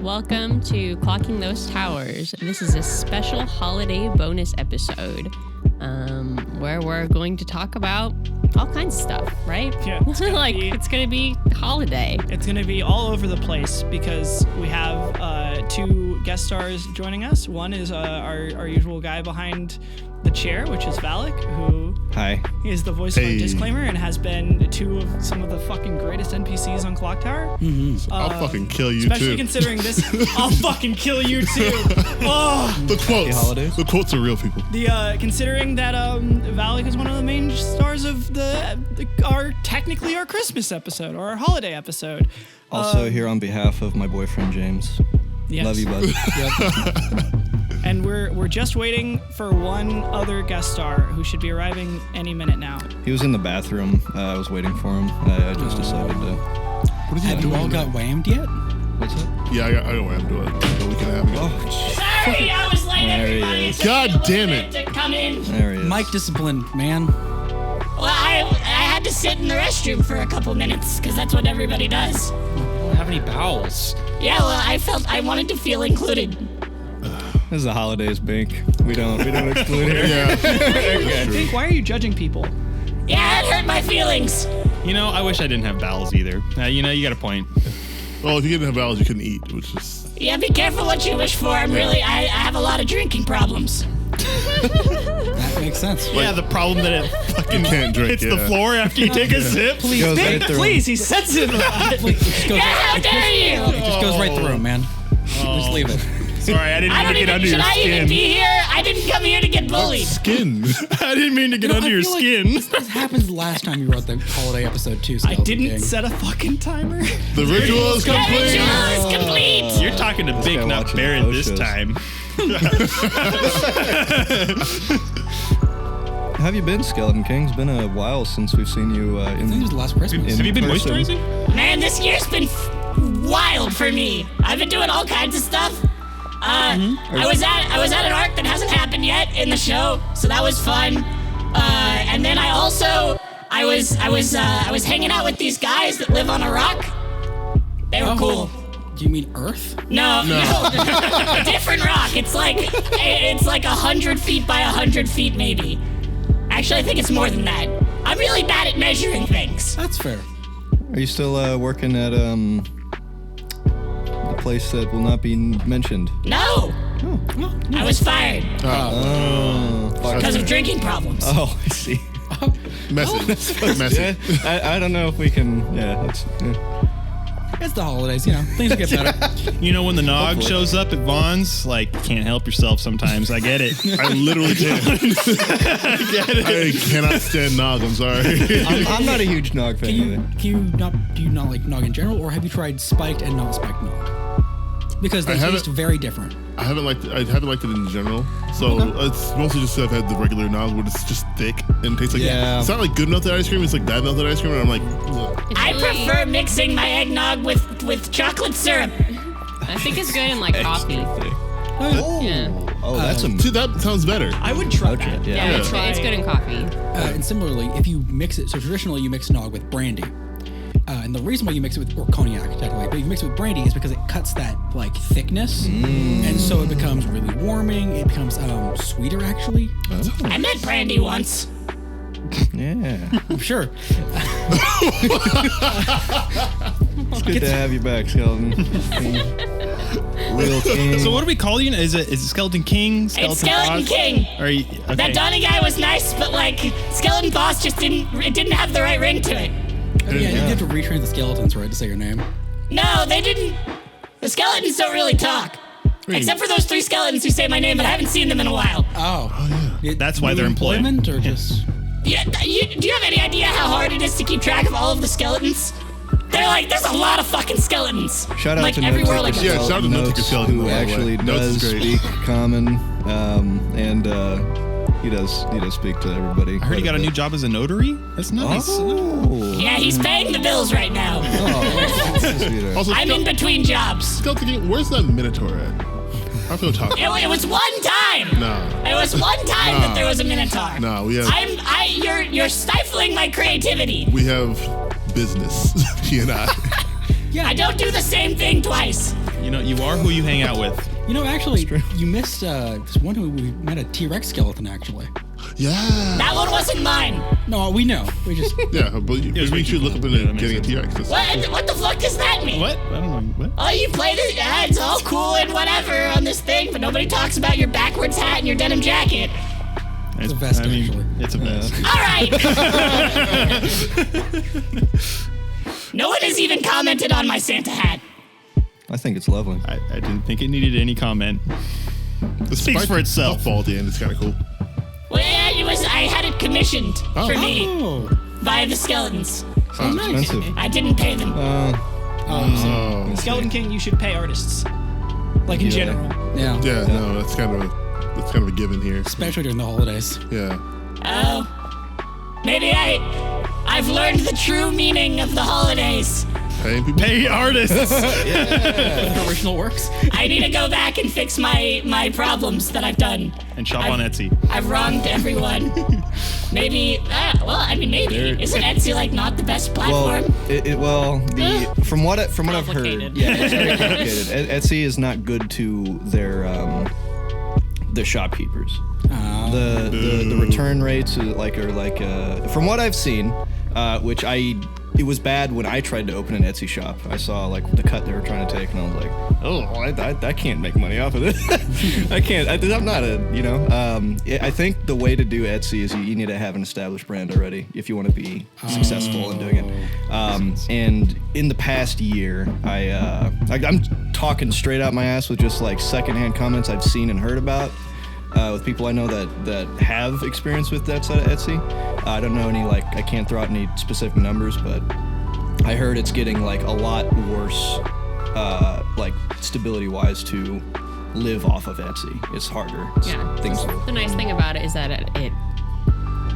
Welcome to Clocking Those Towers. This is a special holiday bonus episode where we're going to talk about all kinds of stuff, right? Yeah, it's gonna be holiday. It's gonna be all over the place because we have two guest stars joining us. One is our usual guy behind the chair, which is Valik, who Hi. is the voice of our disclaimer and has been some of the fucking greatest NPCs on ClockTower. Mm-hmm. I'll fucking kill you especially too. Considering this, I'll fucking kill you too. Oh, The quotes. holidays? The quotes are real, people. Considering that Valik is one of the main stars of our Christmas episode or our holiday episode. Also here on behalf of my boyfriend James. Yes. Love you, bud. Yep. And we're just waiting for one other guest star who should be arriving any minute now. He was in the bathroom. I was waiting for him. I just decided to. What is he Have doing? you all got whammed yet? What's up? Yeah, I don't want to do it. But we can have him. Oh, Sorry, I was late, There he everybody. is. Took me a God little damn bit it. To come in. there he is. Mike discipline, man. Well, I had to sit in the restroom for a couple minutes because that's what everybody does. I don't have any bowels. Yeah, well, I wanted to feel included. This is the holidays, Bink. We don't exclude here. Yeah. Think, why are you judging people? Yeah, it hurt my feelings. You know, I wish I didn't have bowels either. You got a point. Well, if you didn't have bowels, you couldn't eat, which is... Yeah, be careful what you wish for. I have a lot of drinking problems. That makes sense. Yeah, the problem that it fucking can't drink, hits the yeah. floor after you take a sip. Please, Goes Bink, right through Please, he's sensitive about it. please, just goes, Yeah, how dare you? it just goes right through him, man. Just leave it. Sorry, I didn't I mean don't to get even. under Should your I even be skin. here? I didn't come here to get bullied. Skin. I didn't mean to get under I your feel like skin. This happened the last time you wrote the holiday episode too. I Skeleton didn't King. set a fucking timer. The ritual is The complete. ritual is complete. You're talking to Big, guy not watching Baron the this shows. time. How have you been, Skeleton King? It's been a while since we've seen you I think it in. was last Christmas. Have you been person. moisturizing? Man, this year's been wild for me. I've been doing all kinds of stuff. I was at an arc that hasn't happened yet in the show, so that was fun. And then I was hanging out with these guys that live on a rock. They were cool. Do you mean Earth? No, a different rock. It's like 100 feet by 100 feet, maybe. Actually, I think it's more than that. I'm really bad at measuring things. That's fair. Are you still working at the place that will not be mentioned? No, I was fired Oh. because of drinking problems. Oh, I see. Messy. Messy. I don't know if we can. Yeah. It's the holidays, things will get better. You know when the nog Hopefully. shows up at Vaughn's, can't help yourself sometimes. I get it. I literally can't. I get it. I cannot stand Nog. I'm sorry. I'm not a huge Nog fan either. Do you not like Nog in general, or have you tried spiked and not spiked Nog? Because they taste very different. I haven't liked it in general. So it's mostly just I've had the regular Nog where it's just thick and tastes like Yeah. it's not like good melted ice cream. It's like bad melted ice cream, and I'm like, ugh. I prefer mixing my eggnog with chocolate syrup. I think it's good in coffee. Yeah. Oh, that's a. See, that sounds better. I would try that. Yeah. Yeah, it's good in coffee. And similarly, if you mix it, so traditionally you mix Nog with brandy. And the reason why you mix it with, or cognac technically, but you mix it with brandy is because it cuts that thickness, and so it becomes really warming. It becomes sweeter actually. I met Brandy once. Yeah. I'm sure. It's good to have you back, Skeleton. Little King. So what do we call you? Is it Skeleton King? It's Skeleton Boss? King. Are you, okay. That Donnie guy was nice, but Skeleton Boss just didn't have the right ring to it. Yeah, you have to retrain the skeletons, right, to say your name. No, they didn't. The skeletons don't really talk. Except for those 3 skeletons who say my name, but I haven't seen them in a while. Oh, yeah. That's why they're employed. Employment, or just. Yeah, do you have any idea how hard it is to keep track of all of the skeletons? There's a lot of fucking skeletons. Shout out to everywhere, No like Ticket Yeah, shout out to No Ticket Skeleton, who by the way. actually Notes does is great. speak common, and he does speak to everybody. I heard he got a new job as a notary. That's nice. Oh. Yeah, he's paying the bills right now. Oh. Also, I'm in between jobs. Skeleton King, where's that Minotaur at? I feel talking. It was one time. No. It was one time that there was a Minotaur. No, we have You're stifling my creativity. business. He and I. Yeah. I don't do the same thing twice. You know, you are who you hang out with. You know, actually, you missed this one who we met a T-Rex skeleton, actually. Yeah. That one wasn't mine. No, we know. We just... Yeah, but we should look up into getting a T-Rex. What the fuck does that mean? What? I don't know. What? Oh, you played it? Yeah, it's all cool and whatever on this thing, but nobody talks about your backwards hat and your denim jacket. It's a vest, actually. It's a vest. All right. No one has even commented on my Santa hat. I think it's lovely. I didn't think it needed any comment. The speaks for itself. Ball at the end is kind of cool. Well, yeah, I had it commissioned for me Oh. by the skeletons. Sounds expensive. I didn't pay them. Skeleton King, you should pay artists. Like in general. Yeah. Yeah, no, that's kind of a given here. Especially during the holidays. Yeah. Oh. Maybe I've learned the true meaning of the holidays. Paying people. Pay artists. The original works. I need to go back and fix my problems that I've done. And shop on Etsy. I've wronged everyone. Maybe, maybe. Isn't Etsy like not the best platform? From what I've heard, Complicated. yeah, it's very complicated. Etsy is not good to their shopkeepers. The return rates are from what I've seen, it was bad when I tried to open an Etsy shop. I saw like the cut they were trying to take, and I was like, oh, I can't make money off of this. I can't. I'm not I think the way to do Etsy is you need to have an established brand already if you want to be successful in doing it. And in the past year, I'm talking straight out my ass with just like secondhand comments I've seen and heard about. With people I know that have experience with that side of Etsy. I don't know any, I can't throw out any specific numbers, but I heard it's getting like a lot worse, stability-wise to live off of Etsy. It's harder. The nice thing about it is that it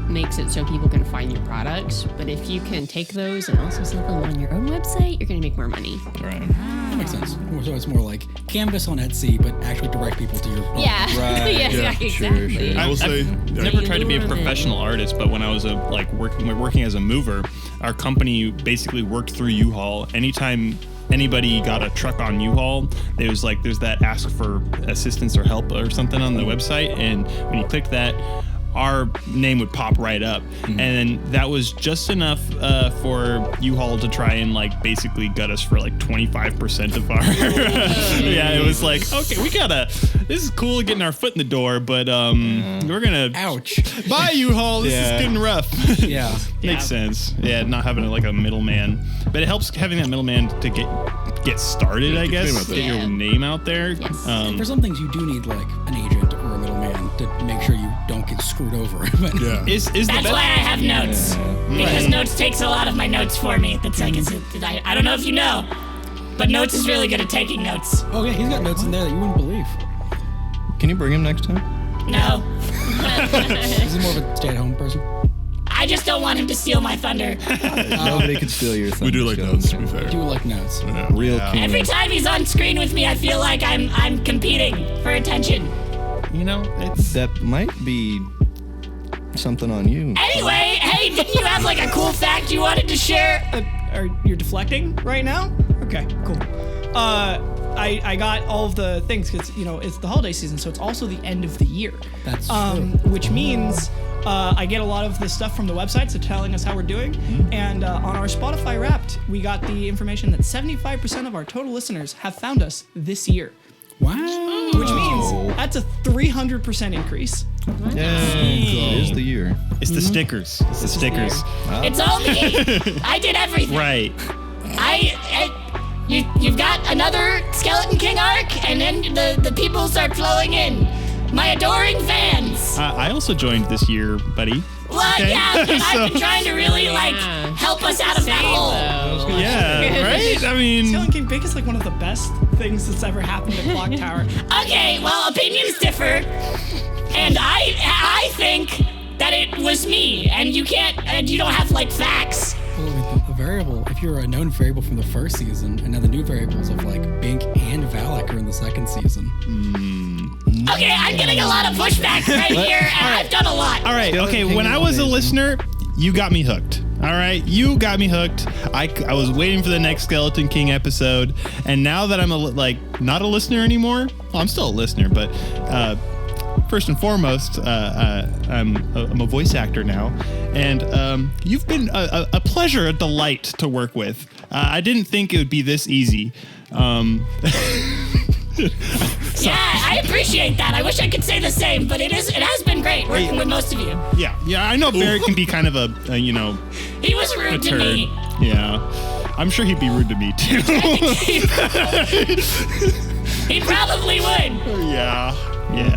makes it so people can find your products, but if you can take those and also sell them on your own website, you're going to make more money. Right. That makes sense. So it's more like Canvas on Etsy, but actually direct people to your... Yeah. Right. Yeah, exactly. Sure. I will say, I've never tried to be a professional artist, but when I was working as a mover, our company basically worked through U-Haul. Anytime anybody got a truck on U-Haul, there's that ask for assistance or help or something on the website, and when you click that, our name would pop right up. And that was just enough for U-Haul to try and basically gut us for 25% of our it was like, okay, this is cool getting our foot in the door, but we're gonna Ouch. buy U-Haul. This is getting rough. Yeah. Makes sense. Yeah, not having a middleman, but it helps having that middleman to get started, I guess, get your name out there. Yes. For some things you do need an agent or a middleman to make sure you don't get screwed over. But yeah. That's why I have notes. Because Notes takes a lot of my notes for me. That's I don't know if you know, but Notes is really good at taking notes. Oh yeah, he's got notes in there that you wouldn't believe. Can you bring him next time? No. Is he more of a stay-at-home person? I just don't want him to steal my thunder. Nobody can steal your thunder. We do like notes, to be fair. I do like notes. Yeah. Real king. Every time he's on screen with me, I feel like I'm competing for attention. That might be something on you. Anyway, hey, didn't you have a cool fact you wanted to share? Are you deflecting right now? Okay, cool. I got all of the things because it's the holiday season, so it's also the end of the year. That's true. Which means I get a lot of the stuff from the website, so telling us how we're doing. And on our Spotify Wrapped, we got the information that 75% of our total listeners have found us this year. Wow. Which means that's a 300% increase. Yeah, it is the year. It's the stickers. It's the stickers. It's all me. I did everything. Right. You've got another Skeleton King arc, and then the people start flowing in. My adoring fans. I also joined this year, buddy. Well, Okay. yeah, and I've been trying to really help us out of that hole. Yeah, right? I mean, Skeleton King Bake is one of the best things that's ever happened at ClockTower. Okay, well, opinions differ, and I think that it was me, and you don't have facts. Well, the variable, if you're a known variable from the first season, and now the new variables of Bink and Valik are in the second season. Okay, I'm getting a lot of pushback right here, and I've done a lot. all right, okay, when I was a listener, you got me hooked. All right, you got me hooked. I was waiting for the next Skeleton King episode, and now that I'm not a listener anymore, well, I'm still a listener, but first and foremost, I'm a voice actor now, and you've been a pleasure, a delight to work with. I didn't think it would be this easy. Yeah, I appreciate that. I wish I could say the same, but it has been great working with most of you. Yeah, I know Barrett can be kind of a He was rude to me. Yeah, I'm sure he'd be rude to me too. He probably would. Yeah.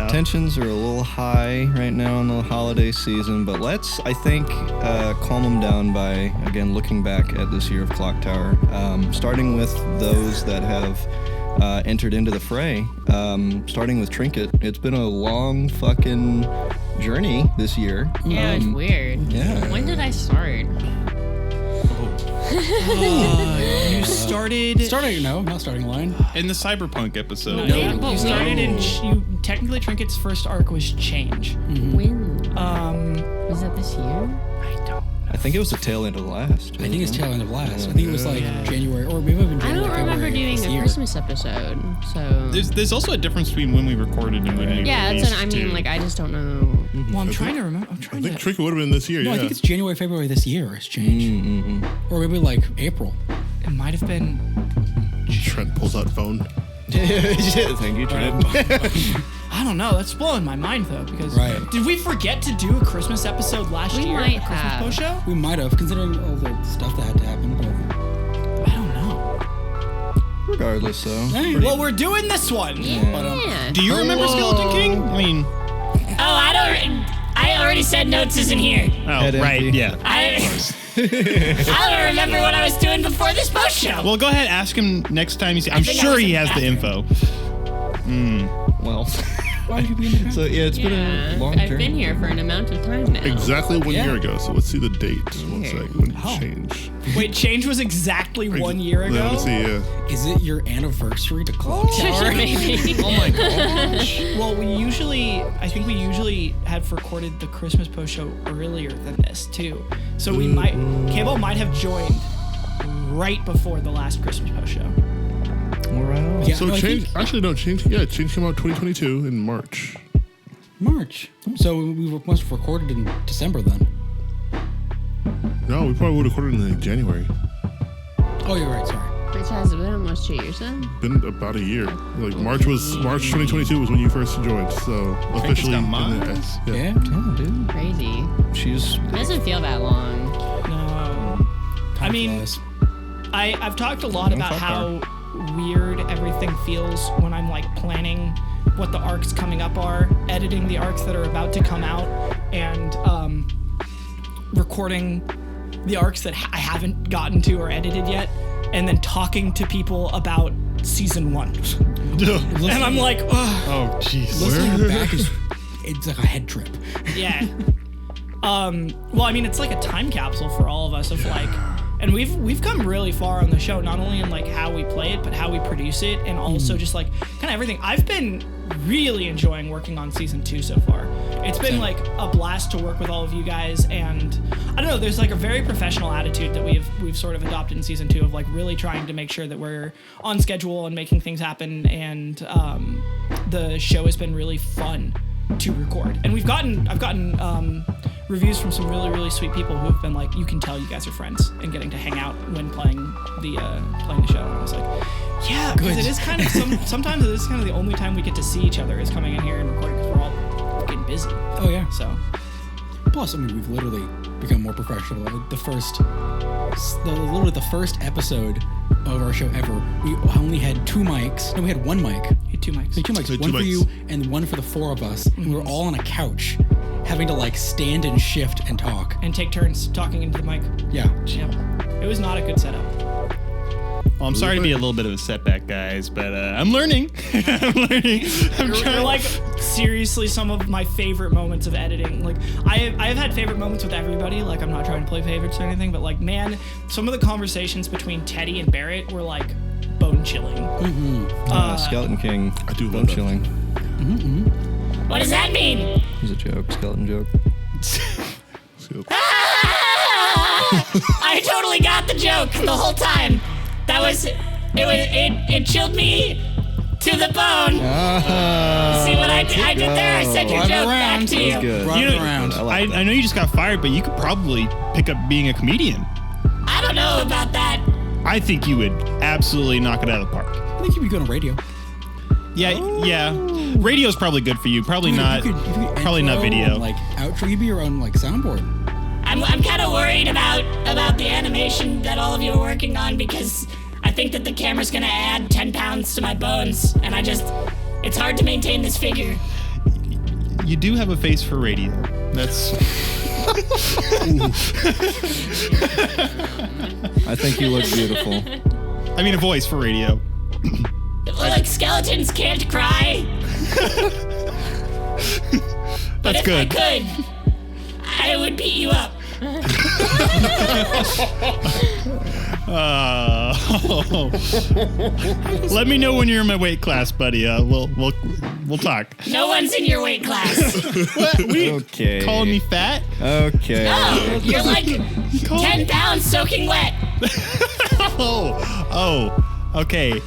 Tensions are a little high right now in the holiday season, but let's, I think, calm them down by, again, looking back at this year of ClockTower, starting with those that have entered into the fray, starting with Trinket. It's been a long fucking journey this year. Yeah, it's weird. Yeah. When did I start? You started. No, not starting line. In the Cyberpunk episode. You started in. Technically, Trinket's first arc was Change. When? Was that this year? I think it was the tail end of the last. I think it's tail end of last. I think it was like January, or maybe even I January. don't remember doing this a year. Christmas episode, so. There's also a difference between when we recorded and when we Yeah, that's what I released, mean. too. Like, I just don't know. Well, I'm trying to remember. I think Trinket would have been this year. No, yeah. I think it's January, February this year. It's changed, or maybe like April. It might have been. Trent pulls out phone. Thank you, Trent. I don't know. That's blowing my mind though, because did we forget to do a Christmas episode last We year? might a Christmas have. post show? We might have, considering all the stuff that had to happen. But I don't know. Regardless, though. hey, Well, we're doing this one. Yeah. Do you remember Skeleton King? I mean, I already said notes isn't here. right, empty. yeah. I don't remember what I was doing before this post show. Well, go ahead, ask him next time you see. I'm think I sure was he in has the the info. Well. why would you be in the So, yeah, it's been a Yeah, long I've journey. been here for an amount of time now. Exactly 1 Yeah. year ago. So let's see the date. One sec. When did it Oh. change? Wait, Change was exactly 1 year ago. Let's see. Yeah. Is it your anniversary to ClockTower? Maybe. Oh my gosh. Well, I think we usually have recorded the Christmas post show earlier than this too. So Kball might have joined right before the last Christmas post show. All right. Yeah, So no, I change. think Actually, no. Change. Yeah, change came out 2022 in March. March. So we must have recorded in December then. No, we probably would have recorded in January. Oh, you're right. Sorry. Which has been almost 2 years then. Been about a year. Like March 2022 was when you first joined. So officially. got in Mars? the- Yeah. Yeah, dude. Crazy. She's. It doesn't feel that long. No. I mean, Flies. I've talked a lot about how weird everything feels when I'm like planning what the arcs coming up are, editing the arcs that are about to come out, and recording the arcs that I haven't gotten to or edited yet, and then talking to people about season 1. And I'm like, ugh, Oh, jeez. Listening back it's like a head trip. yeah. Well, I mean, it's like a time capsule for all of us of like, and we've come really far on the show, not only in like how we play it, but how we produce it, and also just like kind of everything. I've been really enjoying working on season 2 so far. It's been like a blast to work with all of you guys, and I don't know, there's like a very professional attitude that we've sort of adopted in season 2 of like really trying to make sure that we're on schedule and making things happen, and the show has been really fun to record. And I've gotten reviews from some really, really sweet people who have been like, you can tell you guys are friends, and getting to hang out when playing the show. And I was like, yeah, because it is kind of sometimes it is kind of the only time we get to see each other is coming in here and recording because we're all fucking busy. Oh yeah. So Plus, I mean, we've literally become more professional. Like, literally the first episode of our show ever, we only had 2 mics. No, we had 1 mic. you had 2 mics. We had 2 mics. We had One 2 for mics. you and one for the 4 of us. And we were all on a couch, having to like stand and shift and talk. And take turns talking into the mic. Yeah. Yep. It was not a good setup. Well, I'm sorry to be a little bit of a setback, guys, but I'm learning. I'm learning. You're like seriously some of my favorite moments of editing. Like I have had favorite moments with everybody. Like I'm not trying to play favorites or anything, but like man, some of the conversations between Teddy and Barrett were like bone chilling. Skeleton King. I do Bone love that. chilling. What does that mean? He's a joke. Skeleton joke. So, I totally got the joke the whole time. It chilled me to the bone. See what I did there? I sent your joke back to you. Good. You know, I know you just got fired, but you could probably pick up being a comedian. I don't know about that. I think you would absolutely knock it out of the park. I think you'd be good on radio. Yeah. Radio's probably good for you. Probably not. You could Probably not intro, video. Like outro, you'd be your own like soundboard. I'm kind of worried about the animation that all of you are working on because I think that the camera's gonna add 10 pounds to my bones, and it's hard to maintain this figure. You do have a face for radio. That's. I think you look beautiful. I mean, a voice for radio. Like skeletons can't cry. But That's good. If I could, I would beat you up. Let me know when you're in my weight class, buddy. We'll talk. No one's in your weight class. What? Okay. Calling me fat? Okay. Oh, you're like 10 pounds soaking wet. Okay.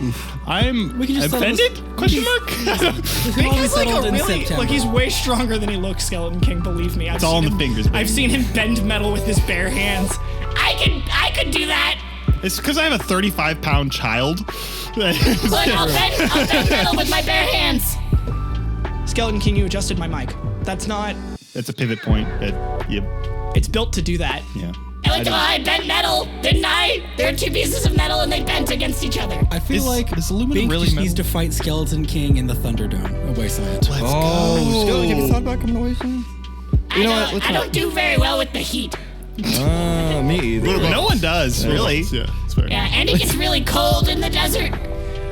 I'm We can just settle offended? this- Question mark? He's like settled in really, September. like he's way stronger than he looks, Skeleton King. Believe me. It's all in the fingers, baby. I've seen him bend metal with his bare hands. I could do that. It's because I have a 35-pound child. Look, I'll bend metal with my bare hands. Skeleton King, you adjusted my mic. That's not. That's a pivot point. It's built to do that. Yeah. I bent metal, didn't I? There are two pieces of metal and they bent against each other. I feel like is aluminum Bink really just metal? needs to fight Skeleton King in the Thunderdome, a wasteland. Oh, Skeleton, have you thought about coming away soon? You know what? Let's I not- don't do very well with the heat. Me either. No one does, really. Yeah, it's fair. Yeah, and it gets really cold in the desert.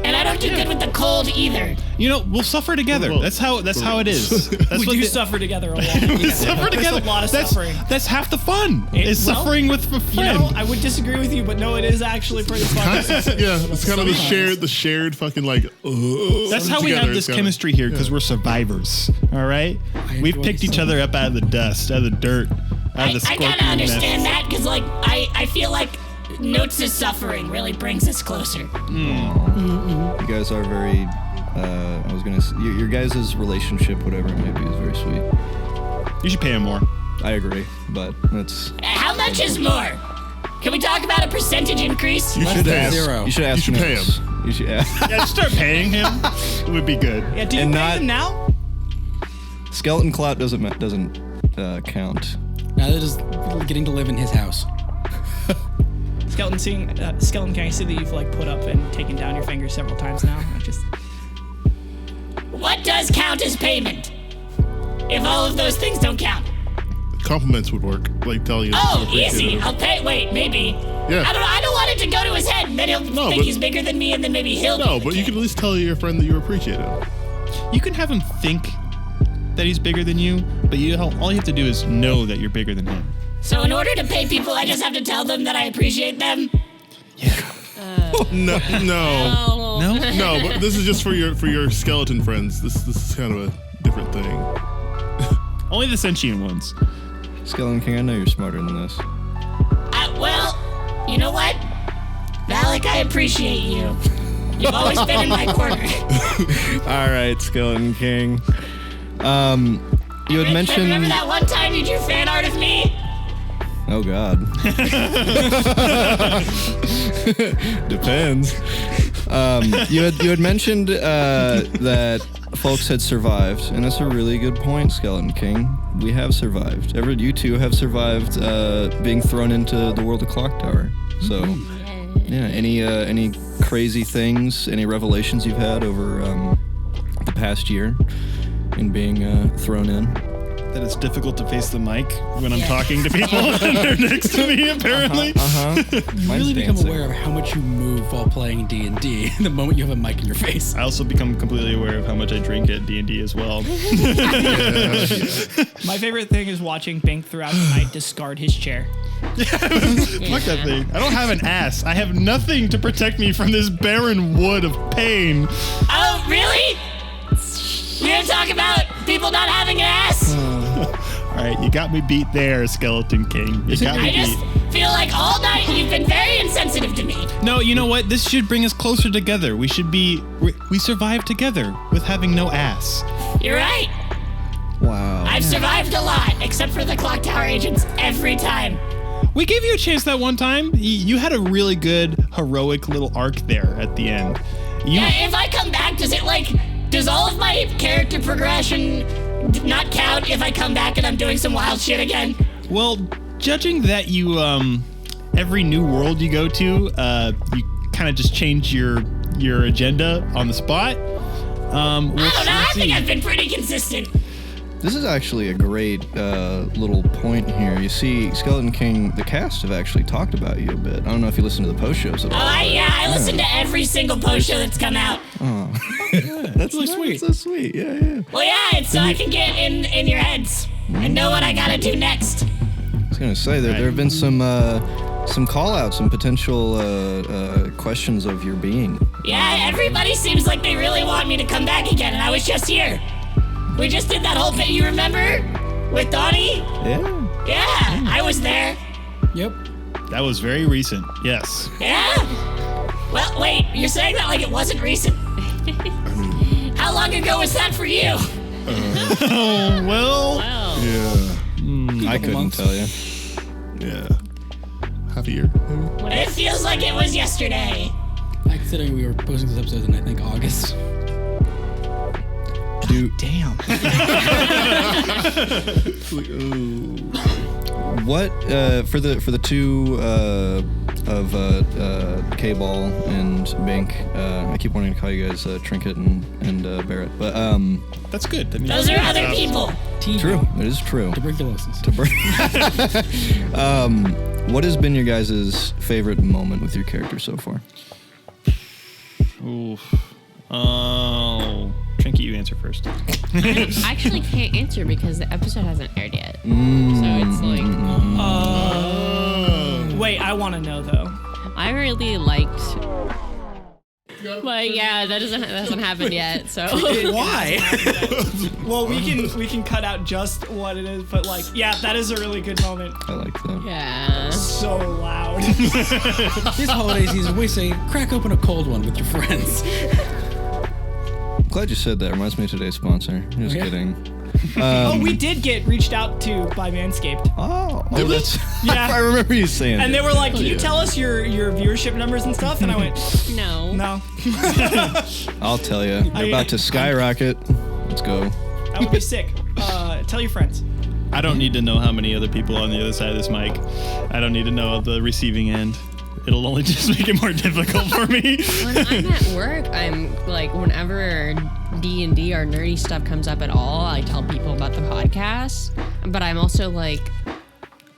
And I don't do good with the cold either. You know, we'll suffer together. Well, that's how it is. That's We what do the- suffer together a lot. We suffer together. There's a lot of that's, suffering. That's half the fun. Is well, suffering with a You friend. know, I would disagree with you, but no, it is actually pretty fun. Yeah, it's kind of the shared fucking like. That's how we have this chemistry here because we're survivors. All right, we've enjoy picked each so other up out of the dust, out of the dirt, out of the I scorpion gotta understand nests. that because, like, I feel like notes of suffering really brings us closer. You guys are very. I was gonna. Your guys' relationship, whatever it may be, is very sweet. You should pay him more. I agree, but that's. How much is more? Can we talk about a percentage increase? You should ask. Zero. You should ask. You should pay Nips. him. You should ask. Yeah, start paying him. It would be good. Yeah, do you And pay not- them now? Skeleton clout doesn't count. Now they're just getting to live in his house. Skeleton King, I see that you've like put up and taken down your fingers several times now. What does count as payment? If all of those things don't count. Compliments would work. Like telling you. Oh, how appreciative. easy. I'll pay. Wait, maybe. Yeah. I don't want it to go to his head. Then he'll think but- he's bigger than me, and then maybe he'll. No, be but the you king. can at least tell your friend that you appreciate him. You can have him think that he's bigger than you, but all you have to do is know that you're bigger than him. So in order to pay people, I just have to tell them that I appreciate them. No, Oh. no. But this is just for your skeleton friends. This is kind of a different thing. Only the sentient ones. Skeleton King, I know you're smarter than this. Well, you know what? Valik, I appreciate you. You've always been in my corner. All right, Skeleton King. You had mentioned. Remember that one time you drew fan art of me? Oh God. Depends. You had mentioned that folks had survived, and that's a really good point, Skeleton King. We have survived. You two have survived being thrown into the world of ClockTower. So, yeah. Any crazy things, any revelations you've had over the past year in being thrown in? That it's difficult to face the mic when I'm talking to people and they're next to me, apparently. You really become aware of how much you move while playing D&D the moment you have a mic in your face. I also become completely aware of how much I drink at D&D as well. My favorite thing is watching Bink throughout the night discard his chair. Fuck that thing. I don't have an ass. I have nothing to protect me from this barren wood of pain. Oh, really? You're gonna talk about people not having an ass? All right, you got me beat there, Skeleton King. You got me I just feel like all night you've been very insensitive to me. No, you know what? This should bring us closer together. We survive together with having no ass. You're right. Wow. I've survived a lot, except for the ClockTower agents every time. We gave you a chance that one time. You had a really good, heroic little arc there at the end. Yeah, if I come back, does all of my character progression not count if I come back and I'm doing some wild shit again? Well, judging that you, every new world you go to, you kind of just change your agenda on the spot. I don't know. I think I've been pretty consistent. This is actually a great little point here. You see, Skeleton King, the cast have actually talked about you a bit. I don't know if you listen to the post shows at all. I listen to every single post show that's come out. Oh, that's really sweet. So sweet. Yeah. Well, yeah, it's so I can get in your heads and know what I gotta do next. I was gonna say there have been some call outs, some potential questions of your being. Yeah, everybody seems like they really want me to come back again, and I was just here. We just did that whole bit, you remember? With Donnie? Yeah. Yeah, I was there. Yep. That was very recent. Yes. Yeah? Well, wait, you're saying that like it wasn't recent. How long ago was that for you? Oh, well. Wow. Yeah. I couldn't tell you. Yeah. Half a year. Maybe. It feels like it was yesterday. Considering we were posting this episode in, I think, August. Damn. What for the two of Kball and Bink? I keep wanting to call you guys Trinket and Barrett, but That's good. That means Those are other people. true. It is true. Tuberculosis. What has been your guys' favorite moment with your character so far? Oof. Oh. Trinket, you answer first. I actually can't answer because the episode hasn't aired yet. So it's like, Wait, I want to know though. I really liked. But yeah, that hasn't happened yet. So Why? Well, we can cut out just what it is, but like, yeah, that is a really good moment. I like that. yeah. So loud. This holiday season, we say, crack open a cold one with your friends. I'm glad you said that. Reminds me of today's sponsor. Just Okay. kidding. We did get reached out to by Manscaped. Oh, that's. Yeah. I remember you saying. And they that. were like, can you tell us your viewership numbers and stuff? And I went, No. no. I'll tell you. They're about to skyrocket. Let's go. That would be sick. Tell your friends. I don't need to know how many other people on the other side of this mic. I don't need to know the receiving end. It'll only just make it more difficult for me. When I'm at work, I'm like, whenever D&D or nerdy stuff comes up at all, I tell people about the podcast. But I'm also like,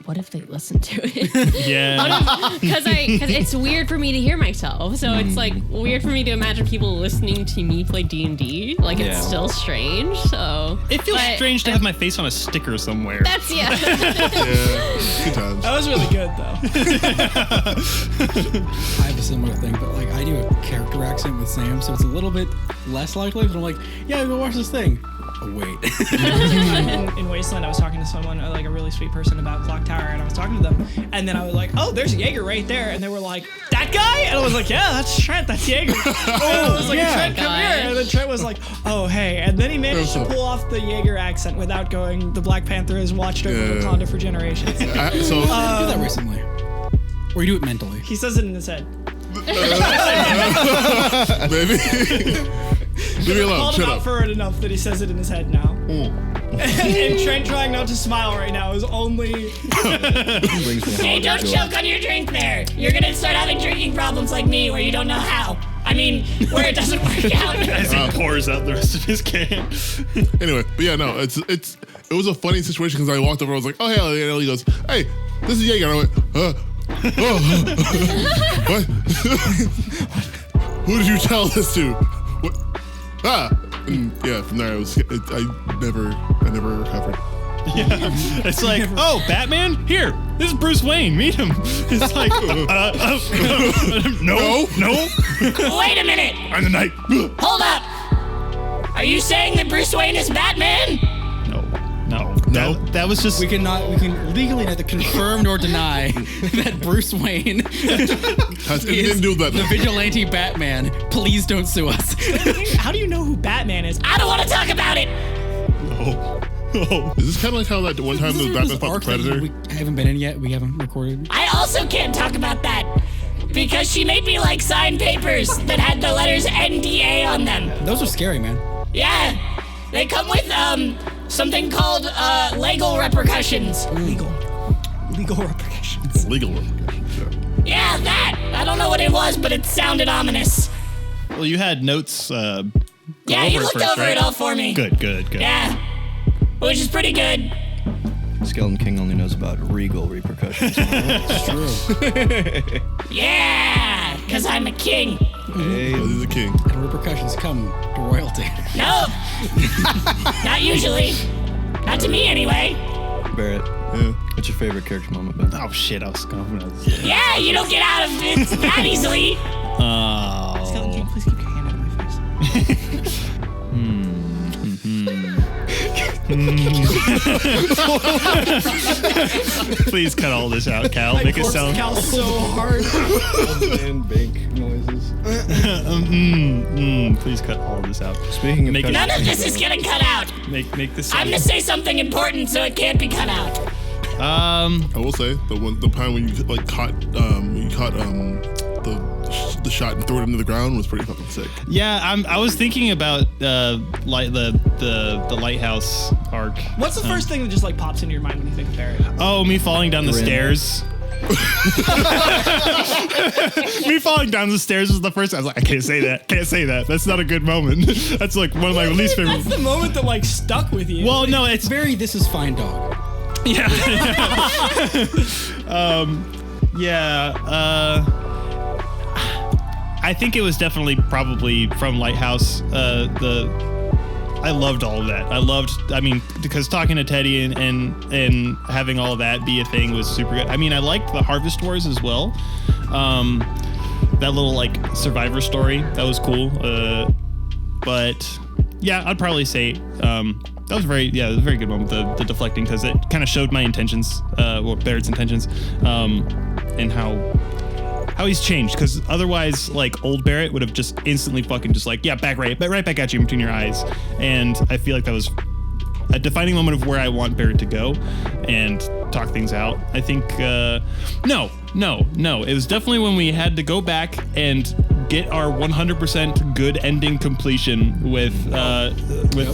what if they listen to it? Yeah. Because it's weird for me to hear myself. So it's like weird for me to imagine people listening to me play D&D. Like Yeah. it's still strange. So It feels but strange to have my face on a sticker somewhere. That's Yeah. Good times. That was really good though. I have a similar thing, but like I do a character accent with Sam, so it's a little bit less likely. But I'm like, yeah, go watch this thing. Oh wait. In Wasteland, I was talking to someone, like a really sweet person about ClockTower, and I was talking to them, and then I was like, oh, there's Jaeger right there, and they were like, that guy? And I was like, yeah, that's Trent, that's Jaeger. And I was like, Trent, come here. And then Trent was like, oh, hey. And then he managed to pull off the Jaeger accent without going, the Black Panther has watched over Wakanda for generations. So I did that recently. Or you do it mentally. He says it in his head. maybe. Leave me alone. Called him Shut out up. for it enough that he says it in his head now. And Trent trying not to smile right now is only... Brings me Hey, don't choke on your drink there. You're gonna start having drinking problems like me where you don't know how. I mean, where it doesn't work out. As he pours out the rest of his can. Anyway, but yeah, no, it was a funny situation because I walked over. I was like, oh hey, and he goes, hey, this is Jaeger. And I went, what? Who did you tell this to? What? And yeah, from there I never have her. Yeah. It's like, oh, Batman? Here, this is Bruce Wayne. Meet him. It's like, no. Wait a minute. I'm the knight. Hold up. Are you saying that Bruce Wayne is Batman? No. No. That was just. We can legally neither confirm nor deny that Bruce Wayne Has anything is to do with that? the vigilante Batman. Please don't sue us. How do you know who Batman is? I don't want to talk about it. Oh. Is this kind of like how that one time the Batman fought the Arc that Predator? we haven't been in yet. We haven't recorded. I also can't talk about that because she made me like sign papers that had the letters NDA on them. Those are scary, man. Yeah, they come with something called legal repercussions. Legal repercussions. Legal repercussions, yeah. Yeah, that. I don't know what it was, but it sounded ominous. Well, you had notes. Yeah, over he it looked first, over right? it all for me. Good. Yeah, which is pretty good. Skeleton King only knows about regal repercussions. It's true. Yeah, because I'm a king. Hey, Oh, he's a king. And repercussions come to royalty. No, not usually. Not to me, anyway. Barrett, Yeah. what's your favorite character moment been? Oh shit! I was going. Yeah, you don't get out of it that easily. Skeleton King, please keep your hand out of my face. Please cut all this out, Cal. Make it sound. Cal so hard. And bank noises. Please cut all this out. Speaking of Make it- None of this is getting cut out. Make this. I'm gonna say something important, so it can't be cut out. I will say the time when you like caught the shot and threw it into the ground was pretty fucking sick. Yeah, I was thinking about the lighthouse arc. What's the first thing that just like pops into your mind when you think of Barrett? Oh, me falling down the Grin. stairs. Me falling down the stairs was the first. I was like, I can't say that. That's not a good moment. That's like one of my least favorite. That's the moment that like stuck with you. Well, no, it's Very This Is Fine Dog. yeah. I think it was definitely probably from Lighthouse. I loved all of that. Because talking to Teddy and having all of that be a thing was super good. I mean, I liked the Harvest Wars as well. That little like Survivor story, that was cool. But yeah, I'd probably say that was it was a very good moment, the deflecting, because it kind of showed my intentions, Barrett's intentions, and how he's changed. Because otherwise, like, old Barrett would have just instantly fucking just like, yeah, right back at you between your eyes. And I feel like that was a defining moment of where I want Barrett to go and talk things out. I think, no. It was definitely when we had to go back and get our 100% good ending completion with the when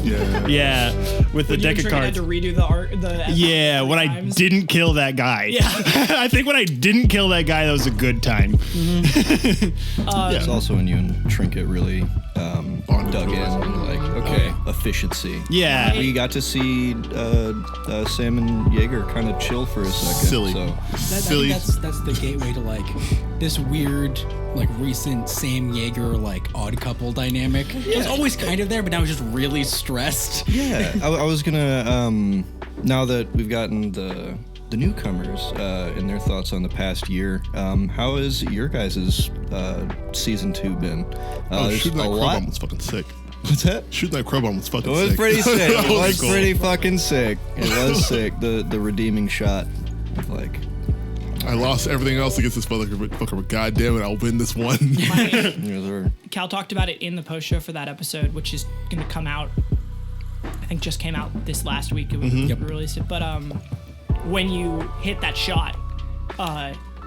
deck you of had cards. to redo the art. Yeah, when I didn't kill that guy. Yeah. I think when I didn't kill that guy, that was a good time. It's also when you and Trinket really dug in and like, okay, efficiency. Yeah. We got to see Sam and Jaeger kind of chill for a second. Silly. So Silly. That's the gateway to like this weird, like recent Sam Jaeger like odd couple dynamic. It was always kind of there, but now it's just really stressed. yeah, I was gonna now that we've gotten the newcomers and their thoughts on the past year, how has your guys' season 2 been? There's Shooting a that crow lot. bomb was fucking sick. What's that? Shooting that crow bomb was fucking It sick. was pretty sick. It was cool. pretty fucking sick. It was sick. The redeeming shot, like. I lost everything else against this motherfucker, but god damn it, I'll win this one. Cal talked about it in the post show for that episode, which is going to come out. I think just came out this last week. It was released it, but when you hit that shot,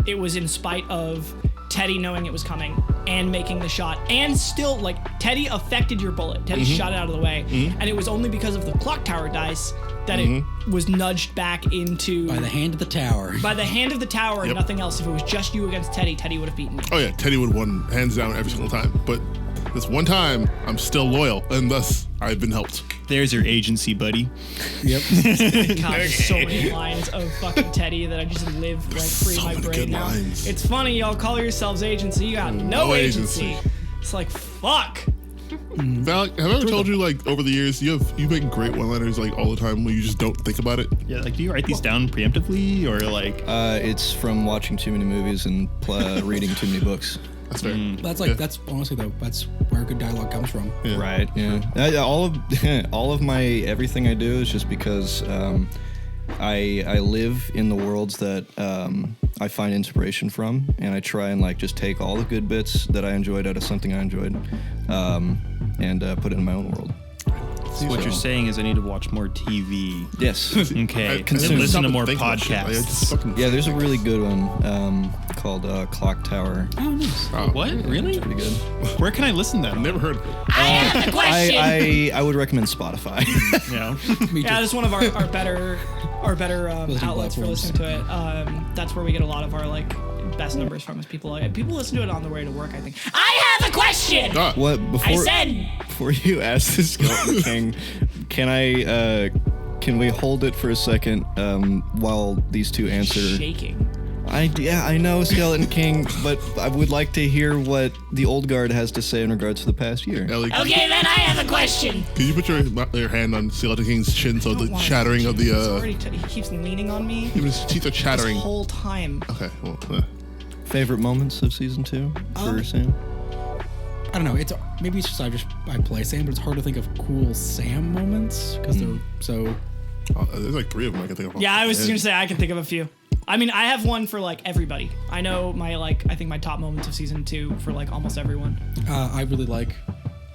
it was in spite of Teddy knowing it was coming and making the shot, and still like Teddy affected your bullet. Teddy shot it out of the way, and it was only because of the ClockTower dice that it was nudged back into By the hand of the tower. by the hand of the tower and nothing else. If it was just you against Teddy, Teddy would have beaten you. Oh yeah, Teddy would have won hands down every single time. But this one time, I'm still loyal, and thus I've been helped. There's your agency, buddy. Yep. God, there's so many lines of fucking Teddy that I just live rent free in so my many brain good now. lines. It's funny, y'all call yourselves agency, you got no agency. It's like, fuck. Valik, have I ever told you like over the years you make great one-liners like all the time when you just don't think about it? Yeah, like, do you write these down preemptively or like? It's from watching too many movies and reading too many books. That's fair. That's honestly though, that's where good dialogue comes from. Yeah. Right. Yeah. All of my everything I do is just because I live in the worlds that I find inspiration from, and I try and like just take all the good bits that I enjoyed out of something I enjoyed, and put it in my own world. So what you're saying is I need to watch more TV. Yes. Okay. And Consume. listen to more Think about shit. I just podcasts. fucking- Yeah, there's a really good one called ClockTower. Oh, nice. What? Really? Pretty good. Where can I listen to that? Never heard of it. I have a question. I would recommend Spotify. Yeah. Me too. Yeah, that's one of our better outlets for listening to it. That's where we get a lot of our like best numbers from. Is people listen to it on the way to work. I think. I have a question. Ah, What I before you ask the Skeleton King, can we hold it for a second while these two answer? Shaking. I know Skeleton King, but I would like to hear what the old guard has to say in regards to the past year. Ellie, Okay, then I have a question. can you put your hand on Skeleton King's chin so I don't the want chattering to- of He's the already he keeps leaning on me even his teeth are this chattering. whole time. Okay, well, Favorite moments of season 2 for Sam? I don't know. It's maybe it's just I play Sam, but it's hard to think of cool Sam moments because they're so. there's like 3 of them I can think of. Yeah, I was just gonna say I can think of a few. I mean, I have one for like everybody. I know I think my top moments of season 2 for like almost everyone. I really like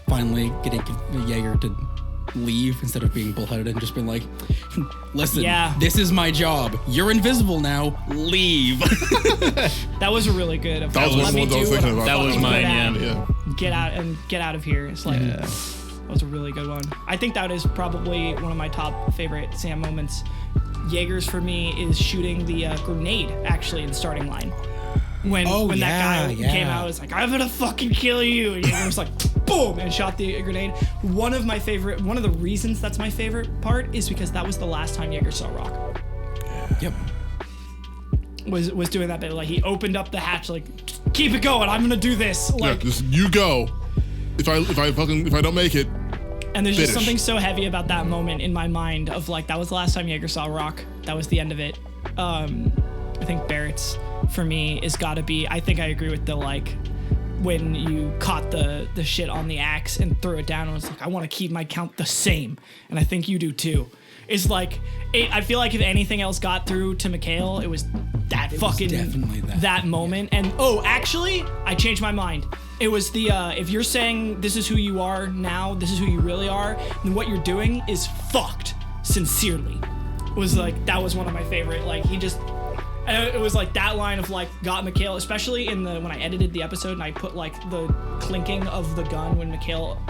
finally getting Jaeger to leave instead of being bullheaded and just being like, listen, Yeah. this is my job. You're invisible now. Leave. That was a really good. That was one of the ones I was thinking about. That was mine, Yeah. Get out of here. It's like that was a really good one. I think that is probably one of my top favorite Sam moments. Jaeger's for me is shooting the grenade actually in starting line. When that guy came out, was like, I'm gonna fucking kill you. And Jaeger was like, boom, and shot the grenade. One of the reasons that's my favorite part is because that was the last time Jaeger saw Rock. Yep. Was doing that bit. Like he opened up the hatch, like, keep it going, I'm gonna do this. Yeah, Like, just you go. If I don't make it, and there's just finish. something so heavy about that moment in my mind of like, that was the last time Jaeger saw Rock. That was the end of it. I think Barrett's for me is gotta be, I think I agree with the like, when you caught the shit on the axe and threw it down and was like, I want to keep my count the same. And I think you do too. It's like, I feel like if anything else got through to Mikhail, it was that fucking, definitely that. moment. And actually, I changed my mind. It was the, if you're saying this is who you are now, this is who you really are, then what you're doing is fucked, sincerely. Was like, that was one of my favorite, like, he just, it was like that line of like, got Mikhail, especially in when I edited the episode and I put like the clinking of the gun when Mikhail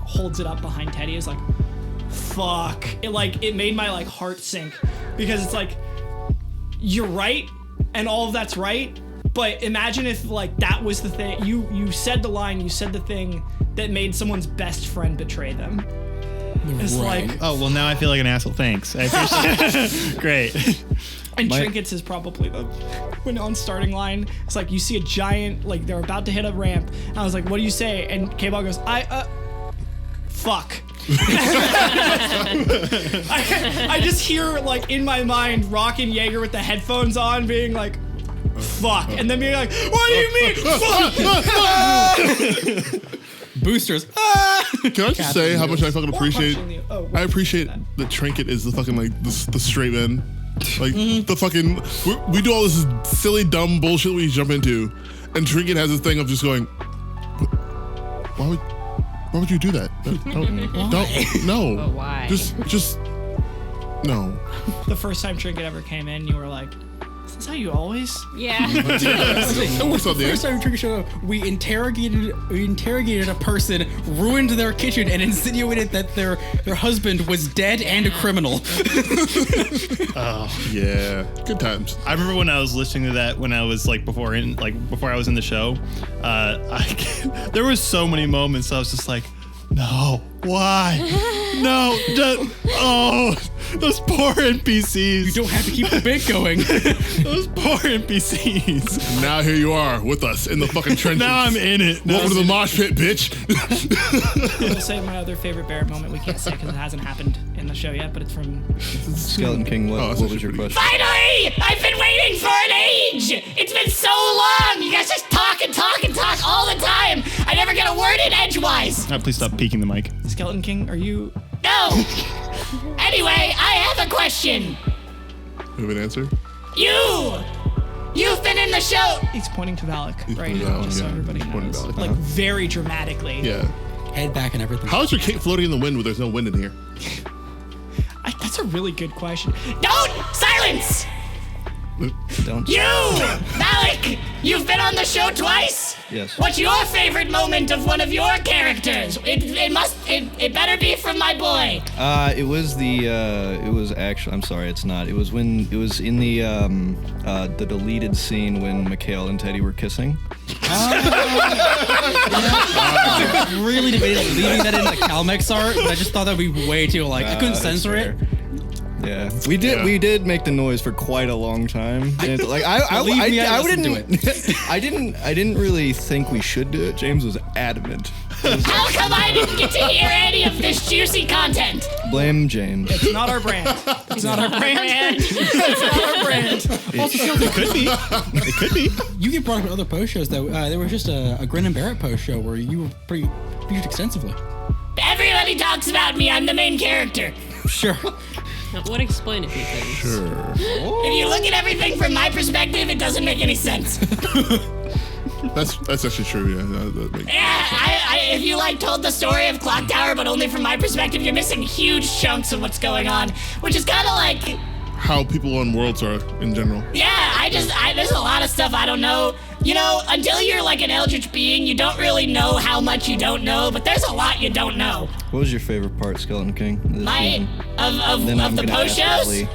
holds it up behind Teddy, is like, fuck. It made my like heart sink, because it's like, you're right and all of that's right, but imagine if like that was the thing, you said the line, you said the thing that made someone's best friend betray them. It's Right. like, Oh, well, now I feel like an asshole. Thanks. I appreciate it. Great. and Trinkets is probably when on starting line, it's like you see a giant, like they're about to hit a ramp, and I was like, what do you say? And Kball goes, fuck. I just hear like in my mind Rock and Jaeger with the headphones on being like, fuck, and then being like, what do you mean fuck? Boosters. can I just say how much I fucking Or appreciate? punching the- oh, I appreciate that Trinket is the fucking like the straight man. Like the fucking we do all this silly dumb bullshit we jump into, and Trinket has this thing of just going, why would you do that? Don't no. But why? Just no. the first time Trinket ever came in, you were like, is this how you always? Yeah. It works out there. First time Trigger showed up, we interrogated a person, ruined their kitchen, and insinuated that their husband was dead and a criminal. Yeah, good times. I remember when I was listening to that when I was like before I was in the show, there was so many moments I was just like, no, why? No, just, oh. Those poor NPCs. You don't have to keep the bit going. Those poor NPCs. Now here you are with us in the fucking trenches. Now I'm in it. Welcome to the mosh pit, bitch. I will say my other favorite Barrett moment. We can't say because it hasn't happened in the show yet, but it's from. Skeleton King, what that's was your actually pretty question? Finally! I've been waiting for an age! It's been so long! You guys just talk and talk and talk all the time! I never get a word in edgewise! Please stop peeking the mic. Skeleton King, are you? No! Anyway, I have a question. You have an answer? You've been in the show. He's pointing to Valik, right? pointing to Valik, Just so yeah. everybody He's pointing to knows. Valik. Like very dramatically. Yeah. Head back and everything. How is your cape floating in the wind when there's no wind in here? That's a really good question. Don't! Silence! Don't. You! Valik! You've been on the show twice? Yes. What's your favorite moment of one of your characters? It better be from my boy. It was actually, I'm sorry, it's not. It was in the deleted scene when Mikhail and Teddy were kissing. Really debated leaving that in the Calmex art, but I just thought that would be way too I couldn't censor it. Yeah, we did make the noise for quite a long time. And like I Believe me, I listened didn't, I didn't really think we should do it. James was adamant. How come I didn't get to hear any of this juicy content? Blame James. It's not our brand. It's not our brand. It's not our brand. It could be. It could be. You get brought up in other post shows though. There was just a Grin and Barrett post show where you were pretty featured extensively. Everybody talks about me. I'm the main character. Sure. What explain a few things? Sure. If you look at everything from my perspective, it doesn't make any sense. That's actually true. Yeah. That makes Yeah, if you told the story of ClockTower, but only from my perspective, you're missing huge chunks of what's going on, which is kind of like, how people on worlds are in general. yeah, there's a lot of stuff I don't know. You know, until you're like an eldritch being, you don't really know how much you don't know, but there's a lot you don't know. What was your favorite part, Skeleton King? This season? Then I'm of the gonna post ask shows?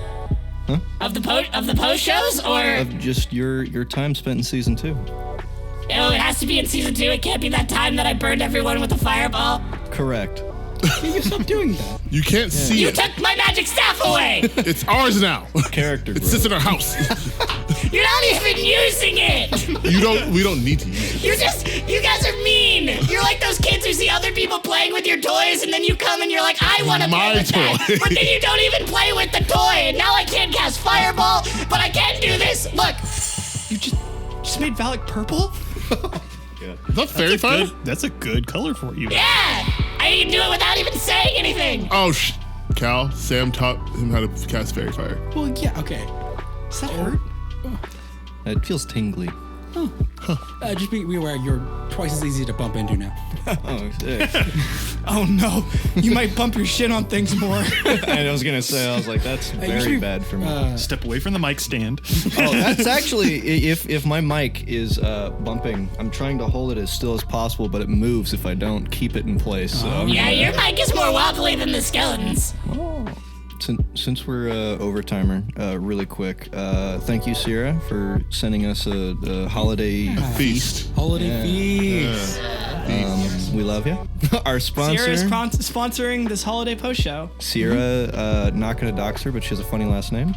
Ellie. Of the post shows, or Of just your time spent in season 2. oh, it has to be in season 2. It can't be that time that I burned everyone with a fireball. Correct. You stop doing that. You can't see You it. took my magic staff away. It's ours now. Character It growth. sits in our house. You're not even using it. We don't need to use it. You guys are mean. You're like those kids who see other people playing with your toys, and then you come and you're like, I want to play My with that. toy. But then you don't even play with the toy, and now I can't cast fireball, but I can do this. Look, You just made Valik purple? Is that fairy fire? That's a good color for you. yeah, I can do it without even saying anything. Oh, Cal, Sam taught him how to cast fairy fire. Well, yeah, okay. Does that hurt? It feels tingly. Just be aware you're twice as easy to bump into now. Oh, sick. Oh no, you might bump your shin on things more. And I was gonna say, I was like, that's you very should- bad for me. Step away from the mic stand. Oh, that's actually if my mic is bumping, I'm trying to hold it as still as possible, but it moves if I don't keep it in place. So Yeah, your mic is more wobbly than the skeletons. since we're overtimer, really quick, thank you, Sierra, for sending us a holiday Feast. Holiday feast. We love you. Our sponsor, Sierra is sponsoring this holiday post show. Sierra, not gonna dox her, but she has a funny last name.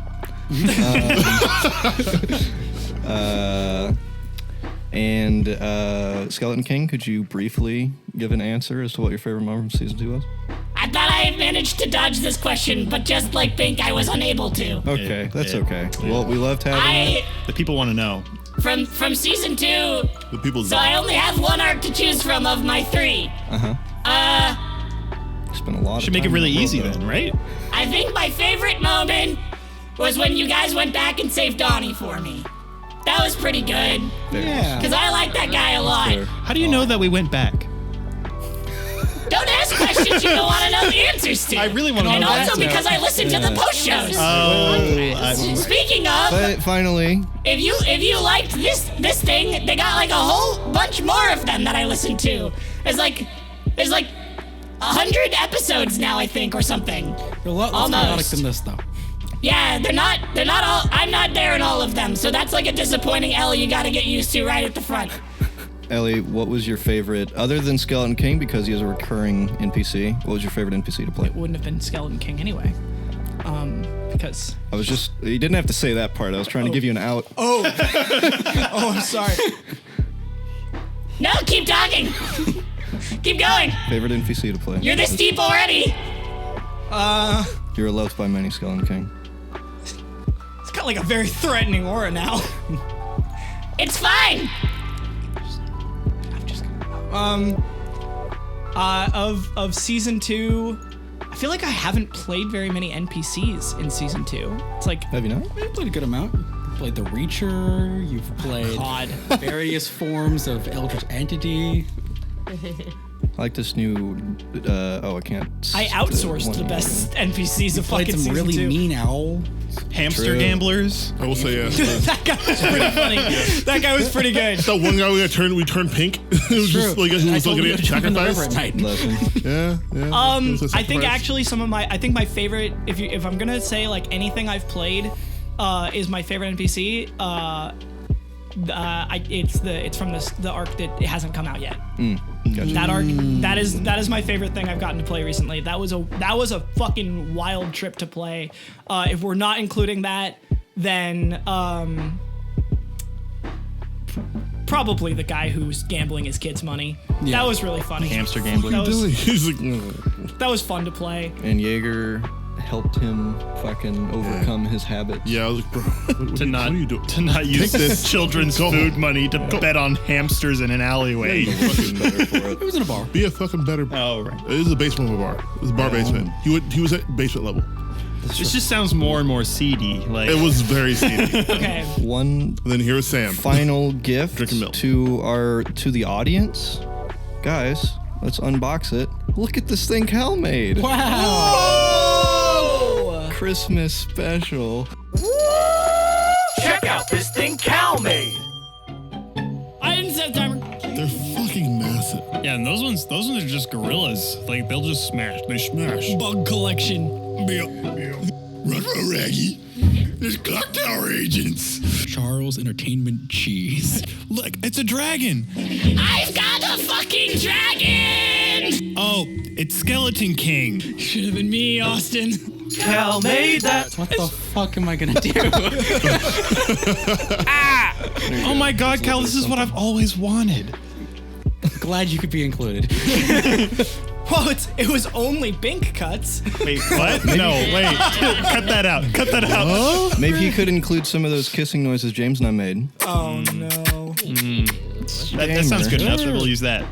And Skeleton King, could you briefly give an answer as to what your favorite moment from season 2 was? I thought I managed to dodge this question, but just like Pink, I was unable to. Okay, that's yeah. okay. Well, we loved having you. I The people want to know. from season 2, The people. so I only have one arc to choose from of my 3. Spent a lot. Should of make it time really in the easy world, then, right? I think my favorite moment was when you guys went back and saved Donnie for me. That was pretty good, Yeah. because I like that guy a lot. Sure. How do you know that we went back? Don't ask questions you don't want to know the answers to. I really wanna And know also that. because I listen to the post shows. Speaking of, But finally, if you liked this thing, they got like a whole bunch more of them that I listened to. There's like 100 episodes now, I think, or something. You're a lot less Almost. chaotic than this, though. Yeah, they're not all. I'm not there in all of them, so that's like a disappointing L you got to get used to right at the front. Ellie, what was your favorite, other than Skeleton King, because he is a recurring NPC, what was your favorite NPC to play? It wouldn't have been Skeleton King anyway. Because I was just, you didn't have to say that part. I was trying to give you an out. oh, I'm sorry. No, keep talking. Keep going. Favorite NPC to play? You're this deep already. You're loved by many, Skeleton King. It's got like a very threatening aura now. It's fine. Of season 2, I feel like I haven't played very many NPCs in season 2. It's like, Have you not? You played a good amount. You've played the Reacher. You've played God. various forms of Eldritch Entity. I like this new, I can't. I outsourced the best NPCs of Played fucking some season really 2. mean owl. Hamster True. gamblers. I will say yes. That guy was pretty funny. That guy was pretty good. That one guy we turned pink. It was just like who I was told looking you at to jump in the river at sacrifice. night. Lesson. Yeah. It was a I think sacrifice. actually I think my favorite, if I'm gonna say like anything I've played, is my favorite NPC. It's from the arc that it hasn't come out yet. Gotcha. That arc, that is my favorite thing I've gotten to play recently. That was a fucking wild trip to play. If we're not including that, then probably the guy who's gambling his kids' money. Yeah. That was really funny. Hamster gambling. That was, He's like, that was fun to play. And Jaeger helped him fucking overcome his habits. yeah, I was like, bro, what are you doing? To not use this. children's Go food home. money to bet on hamsters in an alleyway. Fucking better for It it. was in a bar. Be a fucking better. Oh, right. It is the basement of a bar. It was a bar basement. He was at basement level. This just sounds more and more seedy. Like It was very seedy. Okay. One And then here was Sam. final gift Drinking milk. to the audience. Guys, let's unbox it. Look at this thing Cal made. Wow. Christmas special. Check out this thing Cal made. I didn't set a timer. They're fucking massive. yeah, and those ones are just gorillas. Like they'll just smash. They smash. Bug collection. Run, Raggy. There's ClockTower agents. Charles Entertainment Cheese. Look, it's a dragon. I've got a fucking dragon. Oh, it's Skeleton King. Should have been me, Austin. Cal made that. What the fuck am I gonna do? Oh my God, Cal! This is what I've always wanted. Glad you could be included. Well, it was only Bink cuts. Wait, what? No, wait. Cut that out. Cut that out. Maybe you could include some of those kissing noises James and I made. Oh no. That sounds good enough. So we'll use that.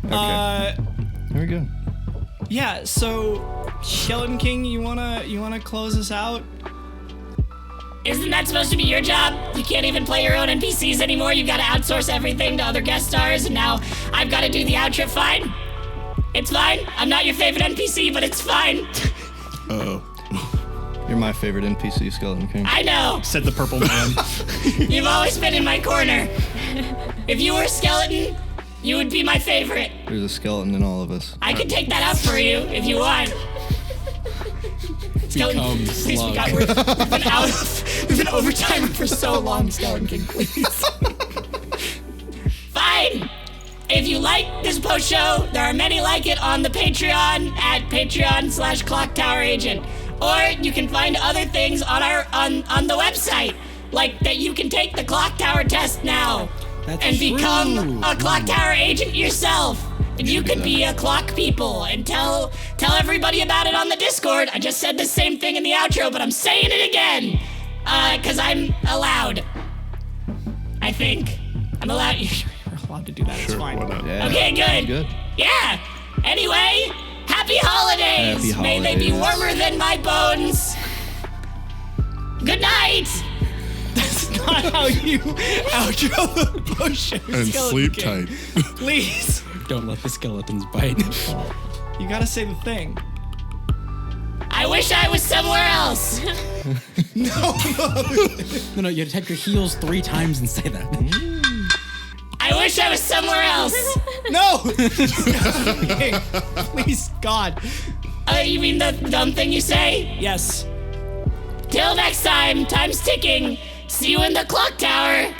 There we go. Yeah. So, Skeleton King, you wanna close us out? Isn't that supposed to be your job? You can't even play your own NPCs anymore. You've got to outsource everything to other guest stars, and now I've got to do the outro. Fine. It's fine. I'm not your favorite NPC, but it's fine. You're my favorite NPC, Skeleton King. I know. Said the purple man. You've always been in my corner. If you were a skeleton, you would be my favorite. There's a skeleton in all of us. I could take that out for you if you want. Skeleton, Become please, slug. We've been overtime for so long, Skeleton King, please. Fine. If you like this post show, there are many like it on the Patreon at Patreon/ClockTower Agent. Or you can find other things on on the website, like that you can take the ClockTower test now That's and true. become a ClockTower agent yourself. And you could be a clock people and tell everybody about it on the Discord. I just said the same thing in the outro, but I'm saying it again. Cause I'm allowed. I think. I'm allowed. You're allowed to do that. It's fine. Why not? Yeah. Okay, good. Good. Yeah. Anyway, happy holidays. Happy May they be holidays. warmer than my bones. Good night. That's not how you outro the post show. And Skeleton sleep King. tight. Please. Don't let the skeletons bite. You gotta say the thing. I wish I was somewhere else. No, you tap your heels 3 times and say that. I wish I was somewhere else. No. King, please, God. You mean the dumb thing you say? Yes. Till next time, time's ticking. See you in the clock tower.